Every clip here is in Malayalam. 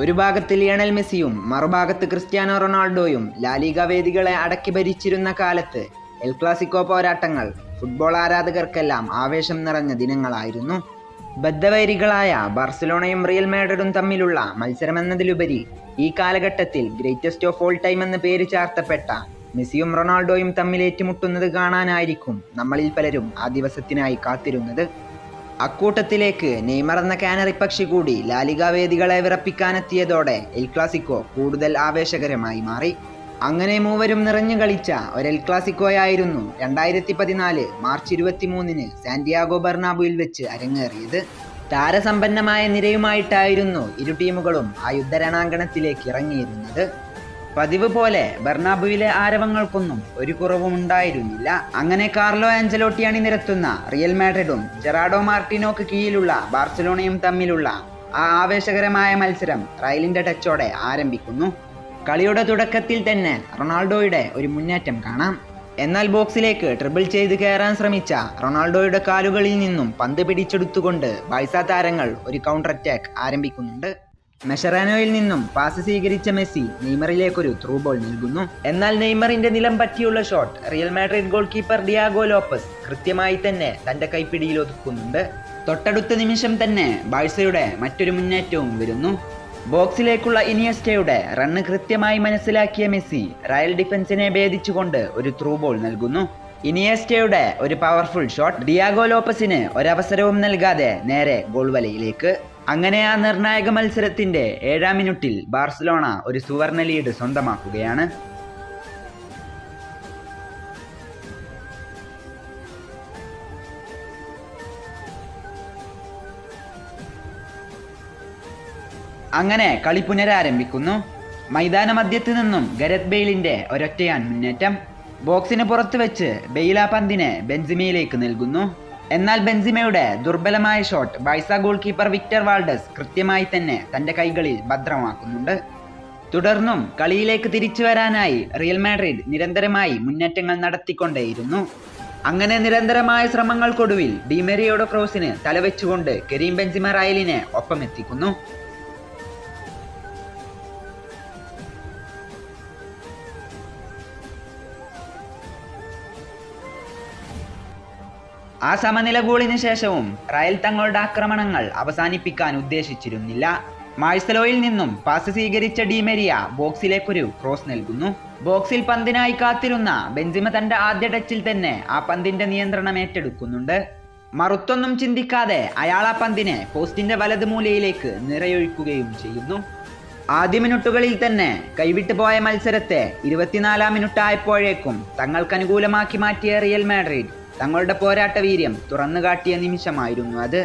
ഒരു ഭാഗത്ത് ലിയണൽ മെസ്സിയും മറുഭാഗത്ത് ക്രിസ്ത്യാനോ റൊണാൾഡോയും ലാലിഗ വേദികളെ അടക്കി ഭരിച്ചിരുന്ന കാലത്ത് എൽ ക്ലാസിക്കോ പോരാട്ടങ്ങൾ ഫുട്ബോൾ ആരാധകർക്കെല്ലാം ആവേശം നിറഞ്ഞ ദിനങ്ങളായിരുന്നു. ബദ്ധവൈരികളായ ബാർസലോണയും റിയൽ മാഡ്രിഡും തമ്മിലുള്ള മത്സരമെന്നതിലുപരി ഈ കാലഘട്ടത്തിൽ ഗ്രേറ്റസ്റ്റ് ഓഫ് ഓൾ ടൈം എന്ന് പേര് ചാർത്തപ്പെട്ട മെസ്സിയും റൊണാൾഡോയും തമ്മിൽ ഏറ്റുമുട്ടുന്നത് കാണാനായിരിക്കും നമ്മളിൽ പലരും ആ ദിവസത്തിനായി കാത്തിരുന്നത്. അക്കൂട്ടത്തിലേക്ക് നെയ്മർ എന്ന കാനറി പക്ഷി കൂടി ലാലിഗ വേദികളെ വിറപ്പിക്കാനെത്തിയതോടെ എൽ ക്ലാസിക്കോ കൂടുതൽ ആവേശകരമായി മാറി. അങ്ങനെ മൂവരും നിറഞ്ഞു കളിച്ച ഒരു എൽ ക്ലാസിക്കോയായിരുന്നു 2014 മാർച്ച് 23 സാന്റിയാഗോ ബെർണാബുവിൽ വെച്ച് അരങ്ങേറിയത്. താരസമ്പന്നമായ നിരയുമായിട്ടായിരുന്നു ഇരു ടീമുകളും ആ യുദ്ധരണാങ്കണത്തിലേക്ക് ഇറങ്ങിയിരുന്നത്. പതിവ് പോലെ ബെർണാബുവിലെ ആരവങ്ങൾക്കൊന്നും ഒരു കുറവും ഉണ്ടായിരുന്നില്ല. അങ്ങനെ കാർലോ ആഞ്ചലോട്ടി അണിനിരത്തുന്ന റിയൽ മാഡ്രിഡും ജെറാഡോ മാർട്ടിനോക്ക് കീഴിലുള്ള ബാർസലോണയും തമ്മിലുള്ള ആ ആവേശകരമായ മത്സരം റയലിന്റെ ടച്ചോടെ ആരംഭിക്കുന്നു. കളിയുടെ തുടക്കത്തിൽ തന്നെ റൊണാൾഡോയുടെ ഒരു മുന്നേറ്റം കാണാം. എന്നാൽ ബോക്സിലേക്ക് ട്രിബിൾ ചെയ്ത് കയറാൻ ശ്രമിച്ച റൊണാൾഡോയുടെ കാലുകളിൽ നിന്നും പന്ത് പിടിച്ചെടുത്തുകൊണ്ട് ബാഴ്സ താരങ്ങൾ ഒരു കൗണ്ടർ അറ്റാക്ക് ആരംഭിക്കുന്നുണ്ട്. മെഷറാനോയിൽ നിന്നും പാസ് സ്വീകരിച്ച മെസ്സി നെയ്മറിലേക്കൊരു ത്രൂ ബോൾ നൽകുന്നു. എന്നാൽ നെയ്മറിന്റെ നിലം പറ്റിയുള്ള shot Real Madrid goalkeeper Diego Lopez കൃത്യമായി തന്നെ തന്റെ കൈപ്പിടിയിൽ ഒതുക്കുന്നുണ്ട്. തൊട്ടടുത്ത നിമിഷം തന്നെ ബാഴ്സയുടെ മറ്റൊരു മുന്നേറ്റവും വരുന്നു. ബോക്സിലേക്കുള്ള ഇനിയസ്റ്റയുടെ റണ്ണ് കൃത്യമായി മനസ്സിലാക്കിയ മെസ്സി റയൽ ഡിഫൻസിനെ ഭേദിച്ചുകൊണ്ട് ഒരു ത്രൂ ബോൾ നൽകുന്നു. ഇനിയസ്റ്റയുടെ ഒരു പവർഫുൾ ഷോട്ട് ഡിയാഗോ ലോപ്പസിന് ഒരവസരവും നൽകാതെ നേരെ ഗോൾ വലയിലേക്ക്. അങ്ങനെ ആ നിർണായക മത്സരത്തിന്റെ 7-ാം മിനിറ്റിൽ ബാർസലോണ ഒരു സുവർണ ലീഡ് സ്വന്തമാക്കുകയാണ്. അങ്ങനെ കളി പുനരാരംഭിക്കുന്നു. മൈതാന മധ്യത്ത് നിന്നും ഗരത് ബെയിലിന്റെ ഒരൊറ്റയാൻ മുന്നേറ്റം. ബോക്സിന് പുറത്ത് വെച്ച് ബെയിൽ ആ പന്തിനെ ബെൻസിമയിലേക്ക് നൽകുന്നു. എന്നാൽ ബെൻസിമയുടെ ദുർബലമായ shot Barca goal keeper Victor വാൾഡസ് കൃത്യമായി തന്നെ തന്റെ കൈകളിൽ ഭദ്രമാക്കുന്നുണ്ട്. തുടർന്നും കളിയിലേക്ക് തിരിച്ചു വരാനായി റിയൽ മാഡ്രിഡ് നിരന്തരമായി മുന്നേറ്റങ്ങൾ നടത്തിക്കൊണ്ടേയിരുന്നു. അങ്ങനെ നിരന്തരമായ ശ്രമങ്ങൾക്കൊടുവിൽ ഡിമെറിയയുടെ ക്രോസിന് തലവെച്ചുകൊണ്ട് കരീം ബെൻസിമ റയലിനെ ഒപ്പമെത്തിക്കുന്നു. ആ സമനില ഗോളിന് ശേഷവും റയൽ തങ്ങളുടെ ആക്രമണങ്ങൾ അവസാനിപ്പിക്കാൻ ഉദ്ദേശിച്ചിരുന്നില്ല. മാഴ്സലോയിൽ നിന്നും പാസ് സ്വീകരിച്ച ഡിമെരിയ ബോക്സിലേക്കൊരു ക്രോസ് നൽകുന്നു. ബോക്സിൽ പന്തിനായി കാത്തിരുന്ന ബെൻസിമ തന്റെ ആദ്യ ടച്ചിൽ തന്നെ ആ പന്തിന്റെ നിയന്ത്രണം ഏറ്റെടുക്കുന്നുണ്ട്. മറുത്തൊന്നും ചിന്തിക്കാതെ അയാൾ ആ പന്തിനെ പോസ്റ്റിന്റെ വലത് മൂലയിലേക്ക് നിറയൊഴിക്കുകയും ചെയ്യുന്നു. ആദ്യ മിനിറ്റുകളിൽ തന്നെ കൈവിട്ടു പോയ മത്സരത്തെ 24-ാം മിനിറ്റായപ്പോഴേക്കും തങ്ങൾക്കനുകൂലമാക്കി മാറ്റിയ റിയൽ മാഡ്രിഡ് തങ്ങളുടെ പോരാട്ട വീര്യം തുറന്നു കാട്ടിയ നിമിഷമായിരുന്നു അത്.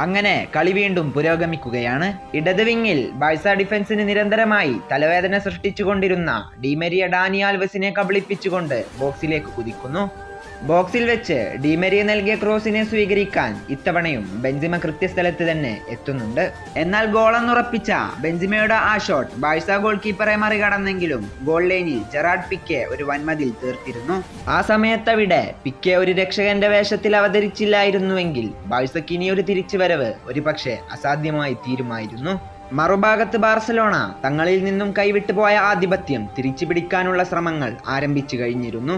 അങ്ങനെ കളി വീണ്ടും പുരോഗമിക്കുകയാണ്. ഇടത് വിങ്ങിൽ ബാഴ്സ ഡിഫൻസിന് നിരന്തരമായി തലവേദന സൃഷ്ടിച്ചുകൊണ്ടിരുന്ന ഡിമെരിയ ഡാനി ആൽവസിനെ കബളിപ്പിച്ചുകൊണ്ട് ബോക്സിലേക്ക് കുതിക്കുന്നു. ബോക്സിൽ വെച്ച് ഡിമെരിയ നൽകിയ ക്രോസിനെ സ്വീകരിക്കാൻ ഇത്തവണയും ബെൻസിമ കൃത്യസ്ഥലത്ത് തന്നെ എത്തുന്നുണ്ട്. എന്നാൽ ഗോളെന്നുറപ്പിച്ച ബെൻസിമയുടെ ആ ഷോട്ട് ബാഴ്സ ഗോൾ കീപ്പറെ മറികടന്നെങ്കിലും ഗോൾ ലൈനിൽ ജെറാഡ് പിക്കെ ഒരു വൻമതിൽ തീർത്തിരുന്നു. ആ സമയത്തവിടെ പിക്കെ ഒരു രക്ഷകന്റെ വേഷത്തിൽ അവതരിച്ചില്ലായിരുന്നുവെങ്കിൽ ബാഴ്സയ്ക്ക് ഇനിയൊരു തിരിച്ചുവരവ് ഒരുപക്ഷെ അസാധ്യമായി തീരുമായിരുന്നു. മറുഭാഗത്ത് ബാർസലോണ തങ്ങളിൽ നിന്നും കൈവിട്ടുപോയ ആധിപത്യം തിരിച്ചു പിടിക്കാനുള്ള ശ്രമങ്ങൾ ആരംഭിച്ചു കഴിഞ്ഞിരുന്നു.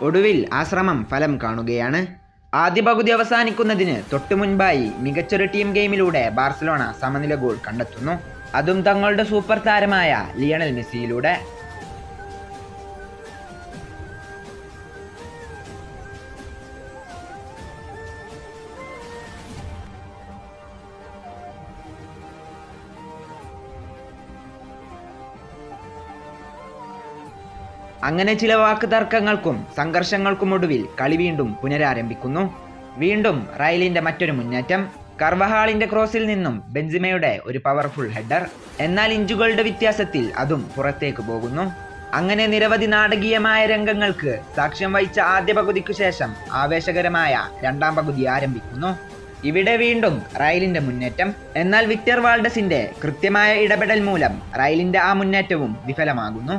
ഒടുവിൽ ആ ശ്രമം ഫലം കാണുകയാണ്. ആദ്യ പകുതി അവസാനിക്കുന്നതിന് തൊട്ടു മുൻപായി മികച്ചൊരു ടീം ഗെയിമിലൂടെ ബാർസലോണ സമനില ഗോൾ കണ്ടെത്തുന്നു. അതും തങ്ങളുടെ സൂപ്പർ താരമായ ലിയണൽ മെസ്സിയിലൂടെ. അങ്ങനെ ചില വാക്ക് തർക്കങ്ങൾക്കും സംഘർഷങ്ങൾക്കും ഒടുവിൽ കളി വീണ്ടും പുനരാരംഭിക്കുന്നു. വീണ്ടും റയലിന്റെ മറ്റൊരു മുന്നേറ്റം. കർവഹാളിന്റെ ക്രോസിൽ നിന്നും ബെൻസിമയുടെ ഒരു പവർഫുൾ ഹെഡർ. എന്നാൽ ഇഞ്ചുകളുടെ വ്യത്യാസത്തിൽ അതും പുറത്തേക്ക് പോകുന്നു. അങ്ങനെ നിരവധി നാടകീയമായ രംഗങ്ങൾക്ക് സാക്ഷ്യം വഹിച്ച ആദ്യ പകുതിക്കു ശേഷം ആവേശകരമായ രണ്ടാം പകുതി ആരംഭിക്കുന്നു. ഇവിടെ വീണ്ടും റയലിന്റെ മുന്നേറ്റം. എന്നാൽ വിക്ടർ വാൾഡസിന്റെ കൃത്യമായ ഇടപെടൽ മൂലം റയലിന്റെ ആ മുന്നേറ്റവും വിഫലമാകുന്നു.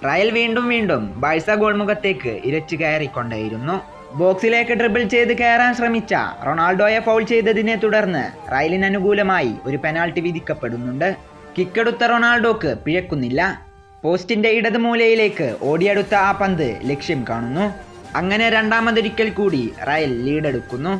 റയൽ വീണ്ടും വീണ്ടും ബാഴ്സ ഗോൾമുഖത്തേക്ക് ഇരച്ചു കയറിക്കൊണ്ടേയിരുന്നു. ബോക്സിലേക്ക് ഡ്രിബിൾ ചെയ്ത് കയറാൻ ശ്രമിച്ച റൊണാൾഡോയെ ഫൗൾ ചെയ്തതിനെ തുടർന്ന് റയലിന് അനുകൂലമായി ഒരു പെനാൾട്ടി വിധിക്കപ്പെടുന്നുണ്ട്. കിക്കെടുത്ത റൊണാൾഡോക്ക് പിഴക്കുന്നില്ല. പോസ്റ്റിന്റെ ഇടത് മൂലയിലേക്ക് ഓടിയെടുത്ത ആ പന്ത് ലക്ഷ്യം കാണുന്നു. അങ്ങനെ രണ്ടാമതൊരിക്കൽ കൂടി റയൽ ലീഡെടുക്കുന്നു.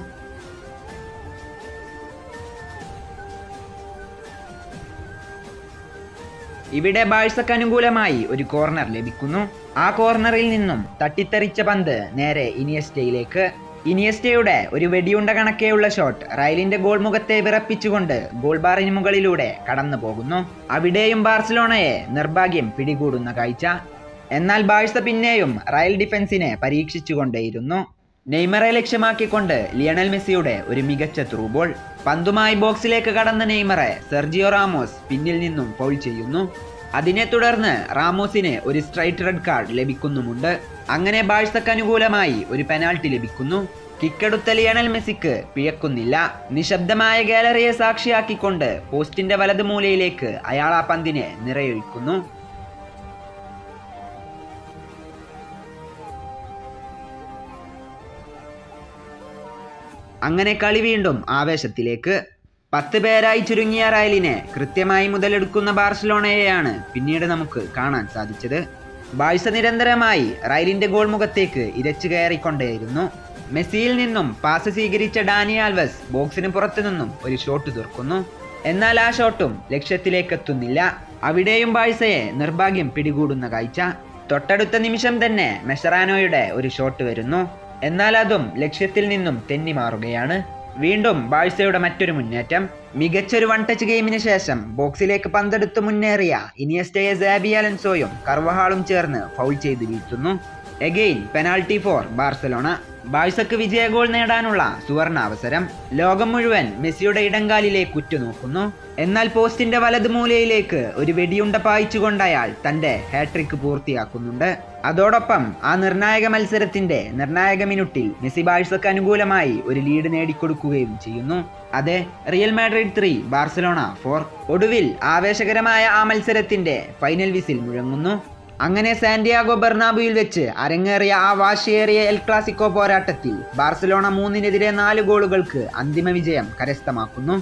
ഇവിടെ ബാഴ്സക്ക് അനുകൂലമായി ഒരു കോർണർ ലഭിക്കുന്നു. ആ കോർണറിൽ നിന്നും തട്ടിത്തെറിച്ച പന്ത് നേരെ ഇനിയസ്റ്റയിലേക്ക്. ഇനിയസ്റ്റയുടെ ഒരു വെടിയുണ്ട കണക്കെയുള്ള ഷോട്ട് റയലിന്റെ ഗോൾ മുഖത്തെ വിറപ്പിച്ചുകൊണ്ട് ഗോൾ ബാറിന് മുകളിലൂടെ കടന്നു പോകുന്നു. അവിടെയും ബാർസലോണയെ നിർഭാഗ്യം പിടികൂടുന്ന കാഴ്ച. എന്നാൽ ബാഴ്സ പിന്നെയും റയൽ ഡിഫൻസിനെ പരീക്ഷിച്ചുകൊണ്ടേയിരുന്നു. നെയ്മറെ ലക്ഷ്യമാക്കിക്കൊണ്ട് ലിയണൽ മെസ്സിയുടെ ഒരു മികച്ച ത്രൂ ബോൾ. പന്തുമായി ബോക്സിലേക്ക് കടന്ന നെയ്മറെ സെർജിയോ റാമോസ് പിന്നിൽ നിന്നും ഫൗൾ ചെയ്യുന്നു. അതിനെ തുടർന്ന് റാമോസിന് ഒരു സ്ട്രൈറ്റ് റെഡ് കാർഡ് ലഭിക്കുന്നുമുണ്ട്. അങ്ങനെ ബാഴ്സക്ക് അനുകൂലമായി ഒരു പെനാൾട്ടി ലഭിക്കുന്നു. കിക്കെടുത്ത ലിയണൽ മെസ്സിക്ക് പിഴക്കുന്നില്ല. നിശബ്ദമായ ഗാലറിയെ സാക്ഷിയാക്കിക്കൊണ്ട് പോസ്റ്റിന്റെ വലത് മൂലയിലേക്ക് അയാൾ ആ പന്തിനെ നിറയൊഴിക്കുന്നു. അങ്ങനെ കളി വീണ്ടും ആവേശത്തിലേക്ക്. 10 പേരായി ചുരുങ്ങിയ റയലിനെ കൃത്യമായി മുതലെടുക്കുന്ന ബാർസലോണയെയാണ് പിന്നീട് നമുക്ക് കാണാൻ സാധിച്ചത്. ബാഴ്സ നിരന്തരമായി റയലിന്റെ ഗോൾ മുഖത്തേക്ക് ഇരച്ചു കയറിക്കൊണ്ടേയിരുന്നു. മെസ്സിയിൽ നിന്നും പാസ് സ്വീകരിച്ച ഡാനി ആൽവസ് ബോക്സിന് പുറത്തു നിന്നും ഒരു ഷോട്ട് തീർക്കുന്നു. എന്നാൽ ആ ഷോട്ടും ലക്ഷ്യത്തിലേക്കെത്തുന്നില്ല. അവിടെയും ബാഴ്സയെ നിർഭാഗ്യം പിടികൂടുന്ന കാഴ്ച. തൊട്ടടുത്ത നിമിഷം തന്നെ മെസറാനോയുടെ ഒരു ഷോട്ട് വരുന്നു. എന്നാൽ അതും ലക്ഷ്യത്തിൽ നിന്നും തെന്നി മാറുകയാണ്. വീണ്ടും ബാഴ്സയുടെ മറ്റൊരു മുന്നേറ്റം. മികച്ചൊരു വൺ ടച്ച് ഗെയിമിന് ശേഷം ബോക്സിലേക്ക് പന്തെടുത്ത് മുന്നേറിയ ഇനിയസ്റ്റയെ സാബി അലൻസോയും കർവഹാളും ചേർന്ന് ഫൗൾ ചെയ്ത് വീഴ്ത്തുന്നു. Again penalty for Barcelona. ബാഴ്സക്ക് വിജയ ഗോൾ നേടാനുള്ള സുവർണ അവസരം. ലോകം മുഴുവൻ മെസ്സിയുടെ ഇടങ്കാലിലേക്ക് ഉറ്റുനോക്കുന്നു. എന്നാൽ പോസ്റ്റിന്റെ വലത് മൂലയിലേക്ക് ഒരു വെടിയുണ്ട പായിച്ചുകൊണ്ട് അയാൾ തന്റെ ഹാട്രിക്ക് പൂർത്തിയാക്കുന്നുണ്ട്. അതോടൊപ്പം ആ നിർണായക മത്സരത്തിന്റെ നിർണായക മിനിറ്റിൽ മെസ്സി ബാഴ്സക്ക് അനുകൂലമായി ഒരു ലീഡ് നേടിക്കൊടുക്കുകയും ചെയ്യുന്നു. അതെ, റിയൽ മാഡ്രിഡ് 3 ബാർസലോണ 4. ഒടുവിൽ ആവേശകരമായ ആ മത്സരത്തിന്റെ ഫൈനൽ വിസിൽ മുഴങ്ങുന്നു. അങ്ങനെ സാന്റിയാഗോ ബെർണാബുയിൽ വെച്ച് അരങ്ങേറിയ ആ വാശിയേറിയ എൽ ക്ലാസിക്കോ പോരാട്ടത്തിൽ ബാർസലോണ 3-4 ഗോളുകൾക്ക് അന്തിമ വിജയം കരസ്ഥമാക്കുന്നു.